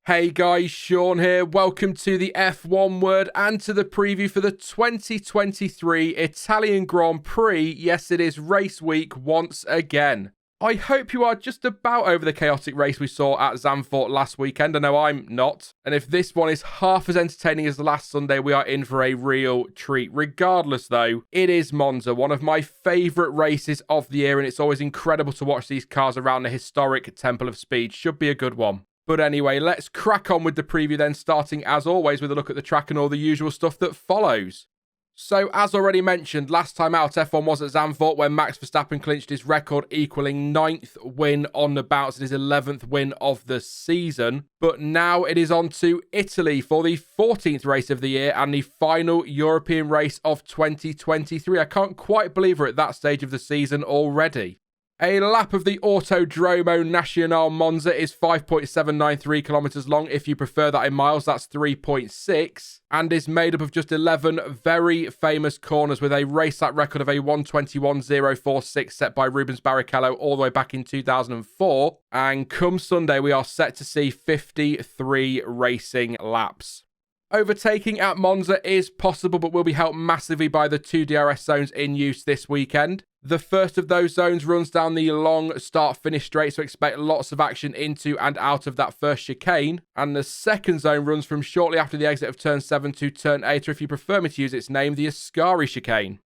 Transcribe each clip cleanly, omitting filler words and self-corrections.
Hey guys, Sean here. Welcome to the F1 Word and to the preview for the 2023 Italian Grand Prix. Yes, it is race week once again. I hope you are just about over the chaotic race we saw at Zandvoort last weekend. I know I'm not. And if this one is half as entertaining as the last Sunday, we are in for a real treat. Regardless though, it is Monza, one of my favourite races of the year, and it's always incredible to watch these cars around the historic Temple of Speed. Should be a good one. But anyway, let's crack on with the preview then, starting as always with a look at the track and all the usual stuff that follows. So, as already mentioned, last time out F1 was at Zandvoort when Max Verstappen clinched his record equaling 9th win on the bounce and his 11th win of the season. But now it is on to Italy for the 14th race of the year and the final European race of 2023. I can't quite believe we're at that stage of the season already. A lap of the Autodromo Nazionale Monza is 5.793 kilometers long. If you prefer that in miles, that's 3.6, and is made up of just 11 very famous corners with a race lap record of a 1:21.046 set by Rubens Barrichello all the way back in 2004. And come Sunday, we are set to see 53 racing laps. Overtaking at Monza is possible, but will be helped massively by the two DRS zones in use this weekend. The first of those zones runs down the long start-finish straight, so expect lots of action into and out of that first chicane. And the second zone runs from shortly after the exit of Turn 7 to Turn 8, or if you prefer me to use its name, the Ascari chicane.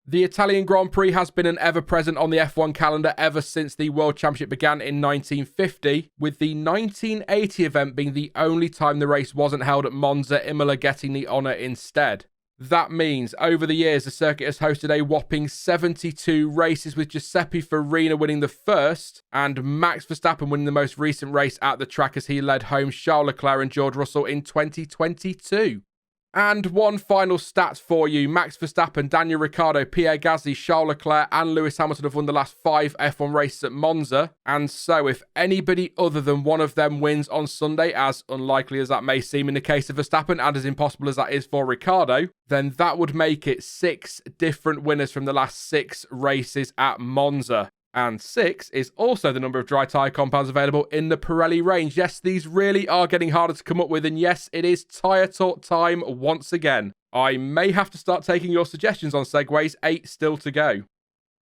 The Italian Grand Prix has been an ever-present on the F1 calendar ever since the World Championship began in 1950, with the 1980 event being the only time the race wasn't held at Monza, Imola getting the honour instead. That means, over the years, the circuit has hosted a whopping 72 races, with Giuseppe Farina winning the first, and Max Verstappen winning the most recent race at the track as he led home Charles Leclerc and George Russell in 2022. And one final stat for you. Max Verstappen, Daniel Ricciardo, Pierre Gasly, Charles Leclerc and Lewis Hamilton have won the last 5 F1 races at Monza. And so if anybody other than one of them wins on Sunday, as unlikely as that may seem in the case of Verstappen and as impossible as that is for Ricciardo, then that would make it 6 different winners from the last 6 races at Monza. And 6 is also the number of dry tyre compounds available in the Pirelli range. Yes, these really are getting harder to come up with, and yes, it is tyre talk time once again. I may have to start taking your suggestions on segues, 8 still to go.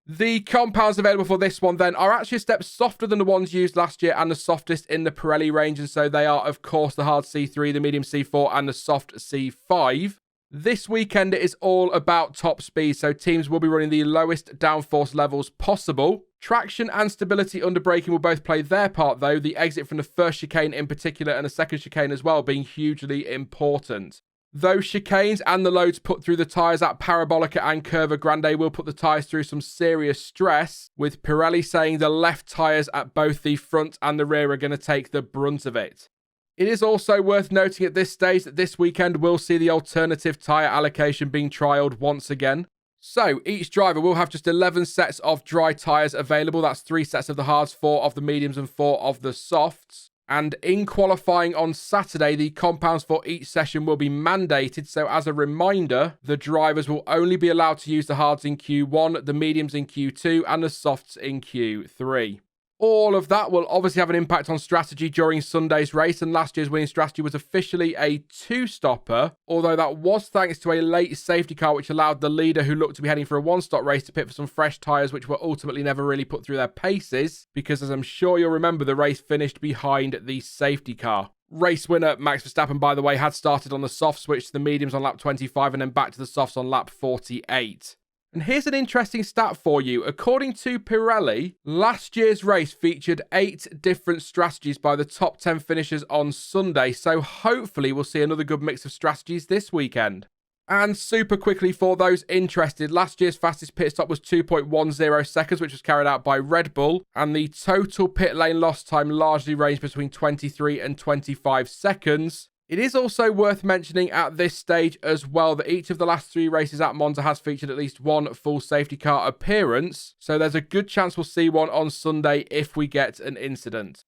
The compounds available for this one then are actually a step softer than the ones used last year and the softest in the Pirelli range, and so they are of course the hard C3, the medium C4 and the soft C5. This weekend it is all about top speed, so teams will be running the lowest downforce levels possible. Traction and stability under braking will both play their part though, the exit from the first chicane in particular and the second chicane as well being hugely important. Those chicanes and the loads put through the tyres at Parabolica and Curva Grande will put the tyres through some serious stress, with Pirelli saying the left tyres at both the front and the rear are going to take the brunt of it. It is also worth noting at this stage that this weekend will see the alternative tyre allocation being trialled once again. So each driver will have just 11 sets of dry tyres available. That's 3 sets of the hards, 4 of the mediums and 4 of the softs. And in qualifying on Saturday, the compounds for each session will be mandated. So as a reminder, the drivers will only be allowed to use the hards in Q1, the mediums in Q2 and the softs in Q3. All of that will obviously have an impact on strategy during Sunday's race, and last year's winning strategy was officially a 2-stopper, although that was thanks to a late safety car which allowed the leader, who looked to be heading for a 1-stop race, to pit for some fresh tyres which were ultimately never really put through their paces, because as I'm sure you'll remember, the race finished behind the safety car. Race winner Max Verstappen, by the way, had started on the soft switch to the mediums on lap 25 and then back to the softs on lap 48. And here's an interesting stat for you. According to Pirelli, last year's race featured 8 different strategies by the top 10 finishers on Sunday, so hopefully we'll see another good mix of strategies this weekend. And super quickly for those interested, last year's fastest pit stop was 2.10 seconds, which was carried out by Red Bull, and the total pit lane loss time largely ranged between 23 and 25 seconds. It is also worth mentioning at this stage as well that each of the last 3 races at Monza has featured at least 1 full safety car appearance, so there's a good chance we'll see one on Sunday if we get an incident.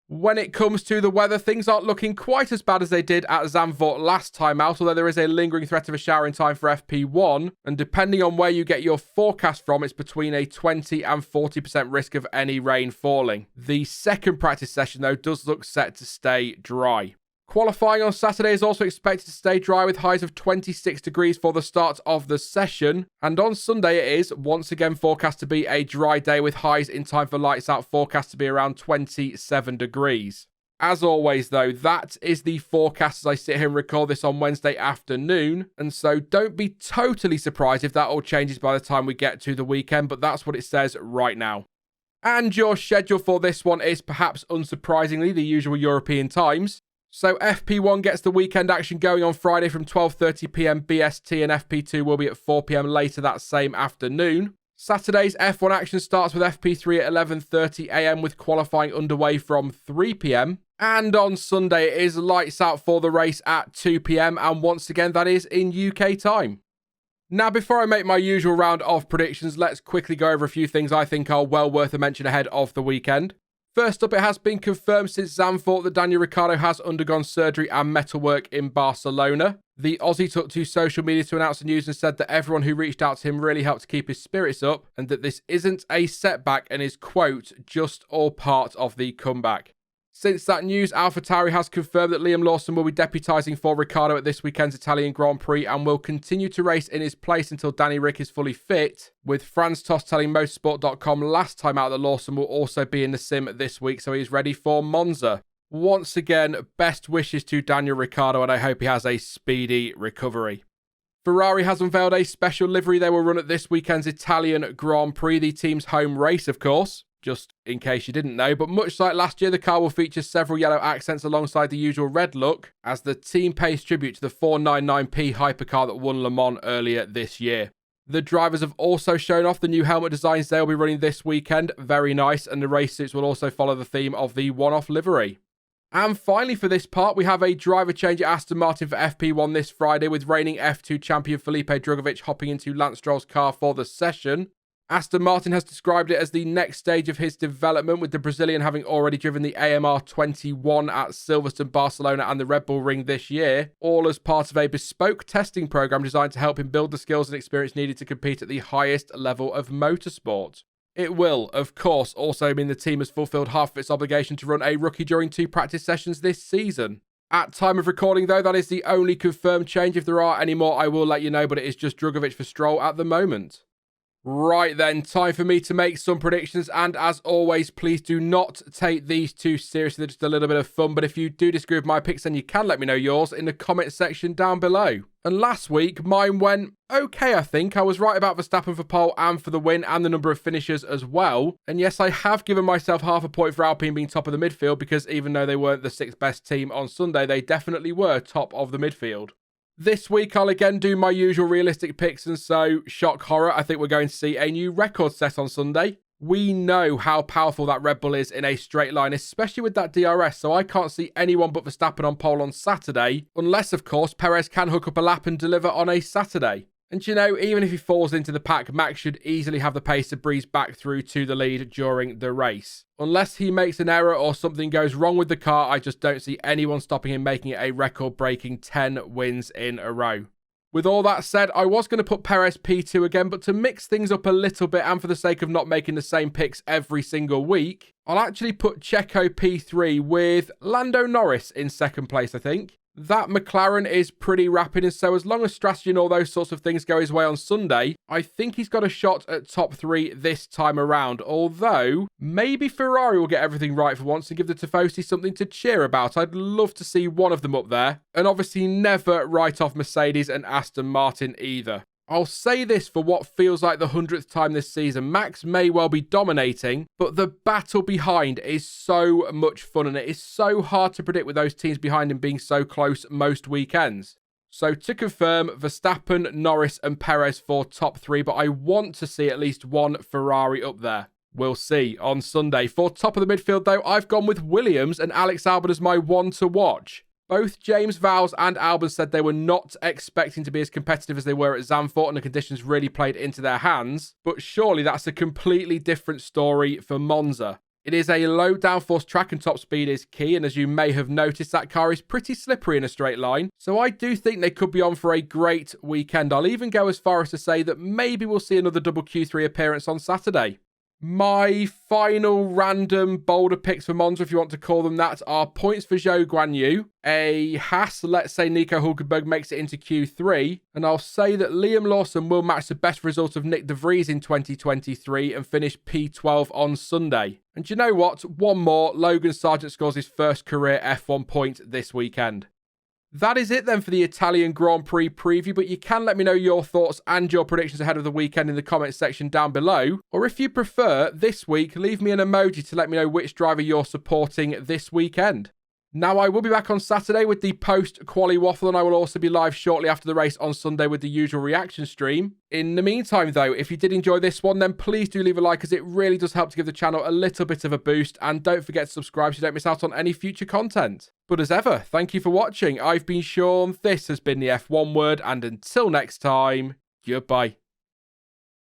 When it comes to the weather, things aren't looking quite as bad as they did at Zandvoort last time out, although there is a lingering threat of a shower in time for FP1, and depending on where you get your forecast from, it's between a 20 and 40% risk of any rain falling. The second practice session, though, does look set to stay dry. Qualifying on Saturday is also expected to stay dry with highs of 26 degrees for the start of the session. And on Sunday it is once again forecast to be a dry day with highs in time for lights out forecast to be around 27 degrees. As always though, that is the forecast as I sit here and record this on Wednesday afternoon. And so don't be totally surprised if that all changes by the time we get to the weekend, but that's what it says right now. And your schedule for this one is perhaps unsurprisingly the usual European times. So FP1 gets the weekend action going on Friday from 12:30 p.m. BST and FP2 will be at 4 p.m. later that same afternoon. Saturday's F1 action starts with FP3 at 11:30 a.m. with qualifying underway from 3 p.m. And on Sunday it is lights out for the race at 2 p.m. and once again that is in UK time. Now before I make my usual round of predictions, let's quickly go over a few things I think are well worth a mention ahead of the weekend. First up, it has been confirmed since Zandvoort that Daniel Ricciardo has undergone surgery and metalwork in Barcelona. The Aussie took to social media to announce the news and said that everyone who reached out to him really helped to keep his spirits up and that this isn't a setback and is, quote, just all part of the comeback. Since that news, AlphaTauri has confirmed that Liam Lawson will be deputising for Ricciardo at this weekend's Italian Grand Prix and will continue to race in his place until Danny Ric is fully fit, with Franz Tost telling motorsport.com last time out that Lawson will also be in the sim this week, so he's ready for Monza. Once again, best wishes to Daniel Ricciardo and I hope he has a speedy recovery. Ferrari has unveiled a special livery they will run at this weekend's Italian Grand Prix, the team's home race of course. Just in case you didn't know, but much like last year, the car will feature several yellow accents alongside the usual red look, as the team pays tribute to the 499P hypercar that won Le Mans earlier this year. The drivers have also shown off the new helmet designs they'll be running this weekend, very nice, and the race suits will also follow the theme of the one-off livery. And finally for this part, we have a driver change at Aston Martin for FP1 this Friday, with reigning F2 champion Felipe Drugovich hopping into Lance Stroll's car for the session. Aston Martin has described it as the next stage of his development, with the Brazilian having already driven the AMR 21 at Silverstone, Barcelona and the Red Bull Ring this year, all as part of a bespoke testing program designed to help him build the skills and experience needed to compete at the highest level of motorsport. It will, of course, also mean the team has fulfilled half of its obligation to run a rookie during 2 practice sessions this season. At time of recording though, that is the only confirmed change. If there are any more, I will let you know, but it is just Drugovich for Stroll at the moment. Right then, time for me to make some predictions, and as always, please do not take these too seriously, they're just a little bit of fun, but if you do disagree with my picks, then you can let me know yours in the comment section down below. And last week, mine went okay, I think. I was right about Verstappen for pole and for the win, and the number of finishes as well. And yes, I have given myself half a point for Alpine being top of the midfield, because even though they weren't the 6th best team on Sunday, they definitely were top of the midfield. This week, I'll again do my usual realistic picks, and so, shock horror, I think we're going to see a new record set on Sunday. We know how powerful that Red Bull is in a straight line, especially with that DRS, so I can't see anyone but Verstappen on pole on Saturday, unless, of course, Perez can hook up a lap and deliver on a Saturday. And you know, even if he falls into the pack, Max should easily have the pace to breeze back through to the lead during the race. Unless he makes an error or something goes wrong with the car, I just don't see anyone stopping him making it a record-breaking 10 wins in a row. With all that said, I was going to put Perez P2 again, but to mix things up a little bit and for the sake of not making the same picks every single week, I'll actually put Checo P3 with Lando Norris in 2nd place, I think. That McLaren is pretty rapid, and so as long as strategy and all those sorts of things go his way on Sunday, I think he's got a shot at top 3 this time around. Although, maybe Ferrari will get everything right for once and give the Tifosi something to cheer about. I'd love to see one of them up there. And obviously never write off Mercedes and Aston Martin either. I'll say this for what feels like the 100th time this season. Max may well be dominating, but the battle behind is so much fun, and it is so hard to predict with those teams behind him being so close most weekends. So to confirm, Verstappen, Norris and Perez for top 3, but I want to see at least one Ferrari up there. We'll see on Sunday. For top of the midfield though, I've gone with Williams and Alex Albon as my one to watch. Both James Vowles and Albon said they were not expecting to be as competitive as they were at Zandvoort, and the conditions really played into their hands. But surely that's a completely different story for Monza. It is a low downforce track and top speed is key, and as you may have noticed, that car is pretty slippery in a straight line. So I do think they could be on for a great weekend. I'll even go as far as to say that maybe we'll see another double Q3 appearance on Saturday. My final random boulder picks for Monza, if you want to call them that, are points for Zhou Guanyu, a Haas, let's say Nico Hulkenberg makes it into Q3, and I'll say that Liam Lawson will match the best result of Nick De Vries in 2023 and finish P12 on Sunday. And you know what? One more, Logan Sargent scores his first career F1 point this weekend. That is it then for the Italian Grand Prix preview, but you can let me know your thoughts and your predictions ahead of the weekend in the comments section down below. Or if you prefer, this week, leave me an emoji to let me know which driver you're supporting this weekend. Now, I will be back on Saturday with the post-quali waffle, and I will also be live shortly after the race on Sunday with the usual reaction stream. In the meantime, though, if you did enjoy this one, then please do leave a like, as it really does help to give the channel a little bit of a boost, and don't forget to subscribe so you don't miss out on any future content. But as ever, thank you for watching. I've been Sean, this has been the F1 Word, and until next time, goodbye.